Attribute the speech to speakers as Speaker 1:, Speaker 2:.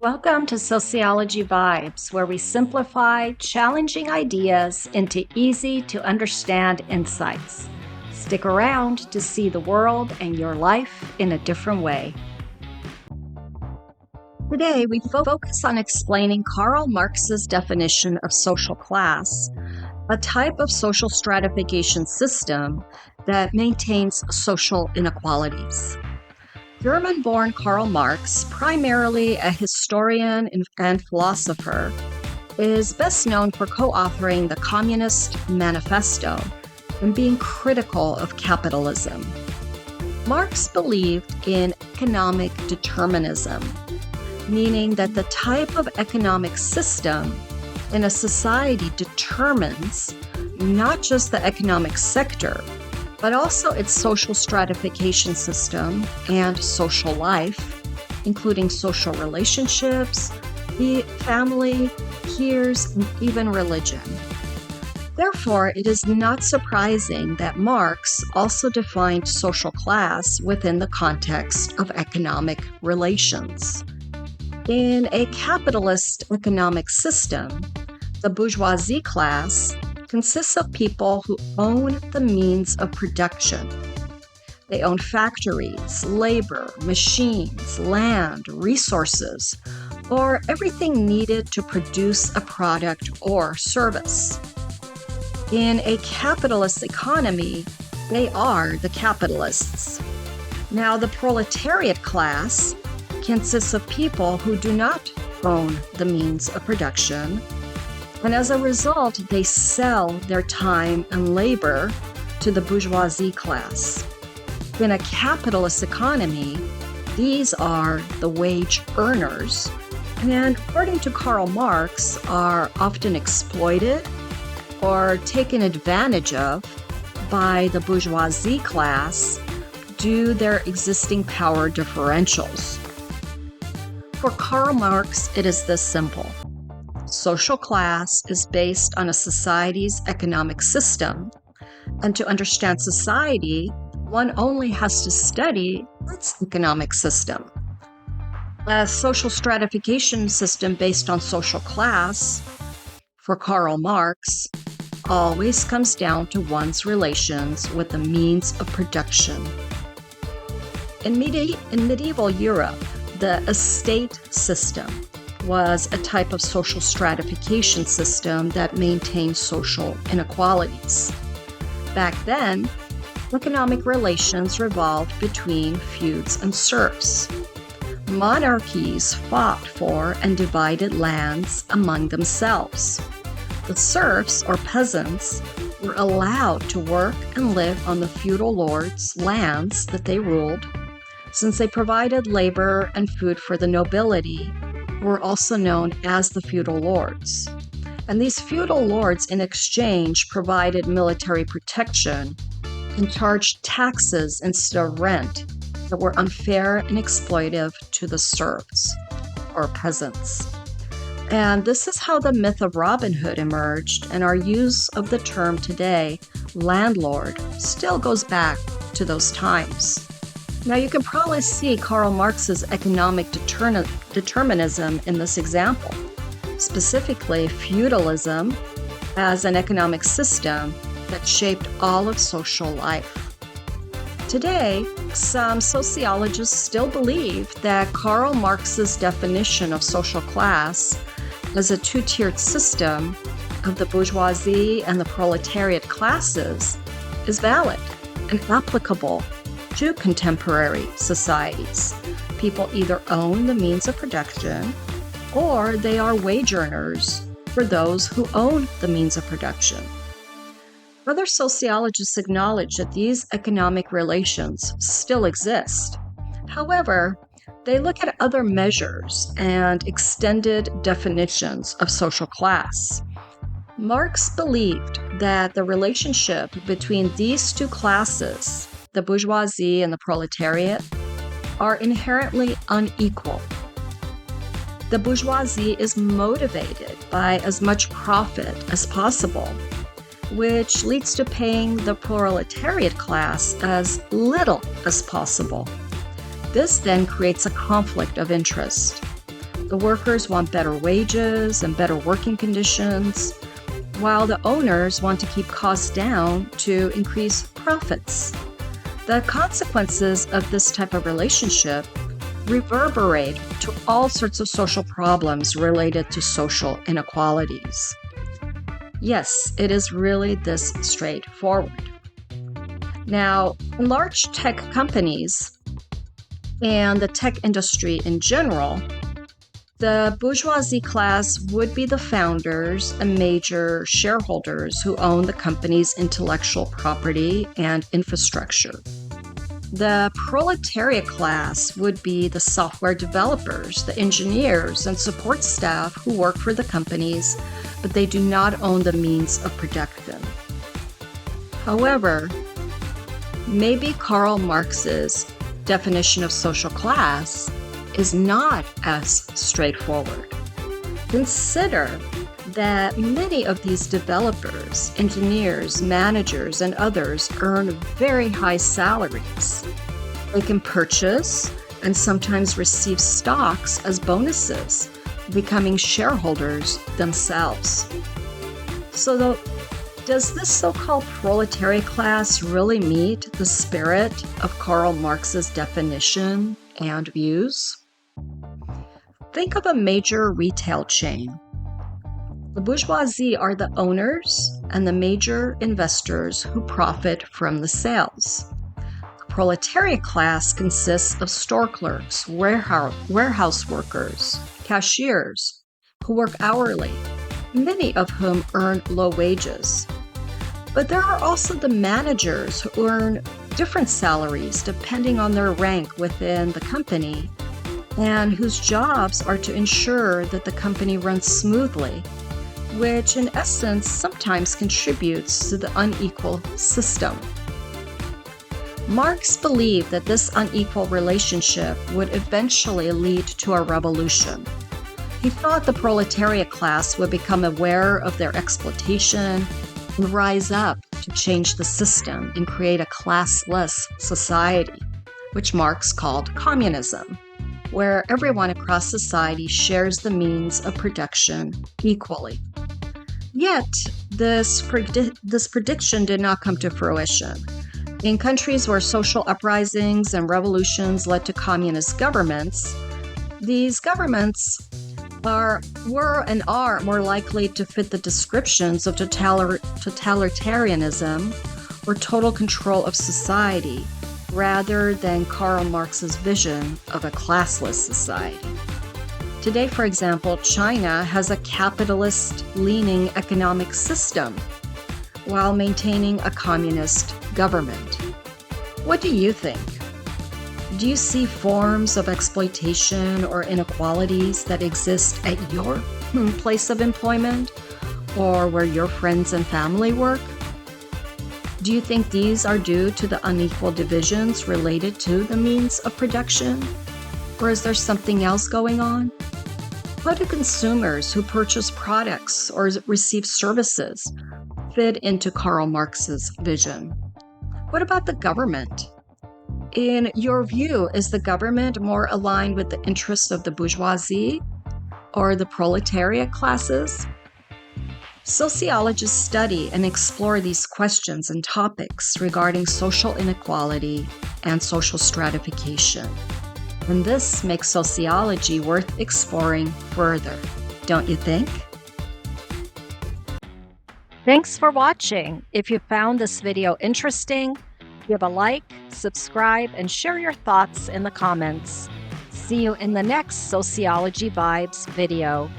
Speaker 1: Welcome to Sociology Vibes, where we simplify challenging ideas into easy to understand insights. Stick around to see the world and your life in a different way. Today, we focus on explaining Karl Marx's definition of social class, a type of social stratification system that maintains social inequalities. German-born Karl Marx, primarily a historian and philosopher, is best known for co-authoring the Communist Manifesto and being critical of capitalism. Marx believed in economic determinism, meaning that the type of economic system in a society determines not just the economic sector, but also its social stratification system and social life, including social relationships, the family, peers, and even religion. Therefore, it is not surprising that Marx also defined social class within the context of economic relations. In a capitalist economic system, the bourgeoisie class consists of people who own the means of production. They own factories, labor, machines, land, resources, or everything needed to produce a product or service. In a capitalist economy, they are the capitalists. Now, the proletariat class consists of people who do not own the means of production, and as a result, they sell their time and labor to the bourgeoisie class. In a capitalist economy, these are the wage earners, and according to Karl Marx, are often exploited or taken advantage of by the bourgeoisie class due to their existing power differentials. For Karl Marx, it is this simple. Social class is based on a society's economic system, and to understand society, one only has to study its economic system. A social stratification system based on social class, for Karl Marx, always comes down to one's relations with the means of production. In medieval Europe, the estate system was a type of social stratification system that maintained social inequalities. Back then, economic relations revolved between feuds and serfs. Monarchies fought for and divided lands among themselves. The serfs, or peasants, were allowed to work and live on the feudal lords' lands that they ruled, since they provided labor and food for the nobility, were also known as the feudal lords. And these feudal lords, in exchange, provided military protection and charged taxes instead of rent that were unfair and exploitive to the serfs, or peasants. And this is how the myth of Robin Hood emerged, and our use of the term today, landlord, still goes back to those times. Now, you can probably see Karl Marx's economic determinism in this example, specifically feudalism as an economic system that shaped all of social life. Today, some sociologists still believe that Karl Marx's definition of social class as a two-tiered system of the bourgeoisie and the proletariat classes is valid and applicable to contemporary societies. People either own the means of production or they are wage earners for those who own the means of production. Other sociologists acknowledge that these economic relations still exist. However, they look at other measures and extended definitions of social class. Marx believed that the relationship between these two classes, the bourgeoisie and the proletariat, are inherently unequal. The bourgeoisie is motivated by as much profit as possible, which leads to paying the proletariat class as little as possible. This then creates a conflict of interest. The workers want better wages and better working conditions, while the owners want to keep costs down to increase profits. The consequences of this type of relationship reverberate to all sorts of social problems related to social inequalities. Yes, it is really this straightforward. Now, large tech companies and the tech industry in general, the bourgeoisie class would be the founders and major shareholders who own the company's intellectual property and infrastructure. The proletariat class would be the software developers, the engineers, and support staff who work for the companies, but they do not own the means of production. However, maybe Karl Marx's definition of social class is not as straightforward. Consider that many of these developers, engineers, managers, and others earn very high salaries. They can purchase and sometimes receive stocks as bonuses, becoming shareholders themselves. So does this so-called proletariat class really meet the spirit of Karl Marx's definition and views? Think of a major retail chain. The bourgeoisie are the owners and the major investors who profit from the sales. The proletariat class consists of store clerks, warehouse workers, cashiers, who work hourly, many of whom earn low wages. But there are also the managers who earn different salaries depending on their rank within the company, and whose jobs are to ensure that the company runs smoothly, which in essence sometimes contributes to the unequal system. Marx believed that this unequal relationship would eventually lead to a revolution. He thought the proletariat class would become aware of their exploitation and rise up to change the system and create a classless society, which Marx called communism, where everyone across society shares the means of production equally. Yet, this prediction did not come to fruition. In countries where social uprisings and revolutions led to communist governments, these governments were and are more likely to fit the descriptions of totalitarianism or total control of society, rather than Karl Marx's vision of a classless society. Today, for example, China has a capitalist-leaning economic system while maintaining a communist government. What do you think? Do you see forms of exploitation or inequalities that exist at your place of employment or where your friends and family work? Do you think these are due to the unequal divisions related to the means of production? Or is there something else going on? How do consumers who purchase products or receive services fit into Karl Marx's vision? What about the government? In your view, is the government more aligned with the interests of the bourgeoisie or the proletariat classes? Sociologists study and explore these questions and topics regarding social inequality and social stratification. And this makes sociology worth exploring further, don't you think? Thanks for watching. If you found this video interesting, give a like, subscribe, and share your thoughts in the comments. See you in the next Sociology Vibes video.